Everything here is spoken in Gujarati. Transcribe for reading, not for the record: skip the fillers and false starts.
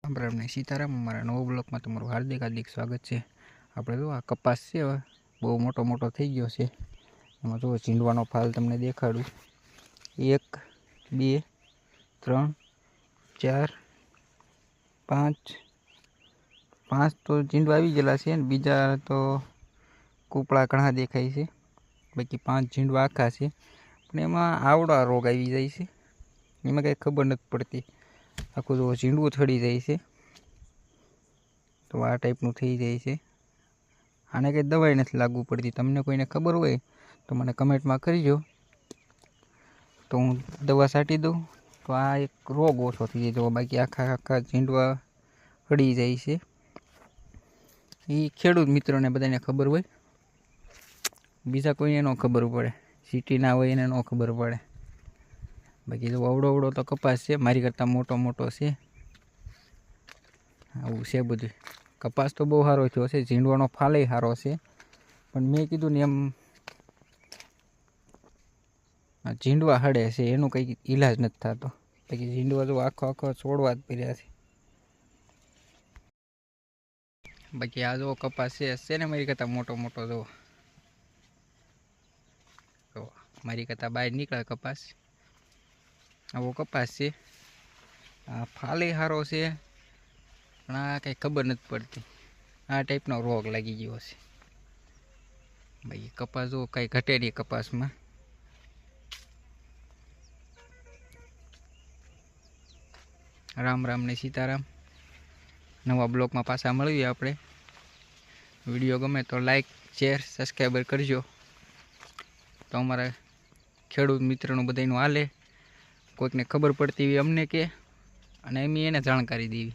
રામ રામ ને સીતારામ અમારા નવો બ્લોકમાં તમારું હાર્દિક સ્વાગત છે। આપણે જો આ કપાસ છે બહુ મોટો થઈ ગયો છે। એમાં જો ચીંડવાનો ફાલ તમને દેખાડું। 1 2 3 4 5 તો ચીંડવા આવી ગયેલા છે ને બીજા તો કૂપળા ઘણા દેખાય છે। બાકી 5 ચીંડવા આખા છે પણ એમાં આવડા રોગ આવી જાય છે। એમાં કંઈ ખબર નથી પડતી। આખું જો ચીંડવું થડી જાય છે તો આ ટાઈપનું થઈ જાય છે। આને કંઈ દવાઈ નથી લાગુ પડતી। તમને કોઈને ખબર હોય તો મને કમેન્ટમાં કરજો તો હું દવા છાંટી દઉં તો આ એક રોગ ઓછો થઈ જાય। જો બાકી આખા ચીંડવા હળી જાય છે। એ ખેડૂત મિત્રોને બધાને ખબર હોય, બીજા કોઈને ન ખબર પડે। સિટીના હોય એને ન ખબર પડે। બાકી જો અવડો તો કપાસ છે, મારી કરતાં મોટો છે। આવું છે બધું। કપાસ તો બહુ સારો થયો છે, ઝીંડવાનો ફાલે સારો છે, પણ મેં કીધું ને એમ ઝીંડવા હળે છે એનું કંઈ ઈલાજ નથી થતો। બાકી ઝીંડવા જો આખો છોડવા જ પડ્યા છે। બાકી આ જો કપાસ છે ને મારી કરતાં મોટો જો મારી કરતાં બહાર નીકળે કપાસ। આવો કપાસ છે। આ ફાલે સારો છે પણ આ કંઈ ખબર નથી પડતી। આ ટાઈપનો રોગ લાગી ગયો છે। બાકી કપાસ જો કાંઈ ઘટે નહીં કપાસમાં। રામ રામ ને સીતારામ। નવા બ્લોગમાં પાછા મળીએ આપણે। વિડીયો ગમે તો લાઈક શેર સબસ્ક્રાઈબર કરજો તો અમારા ખેડૂત મિત્રનું બધાનું હાલે। કોઈકને ખબર પડતી હોય અમને કે, અને એમ એને જાણકારી દેવી।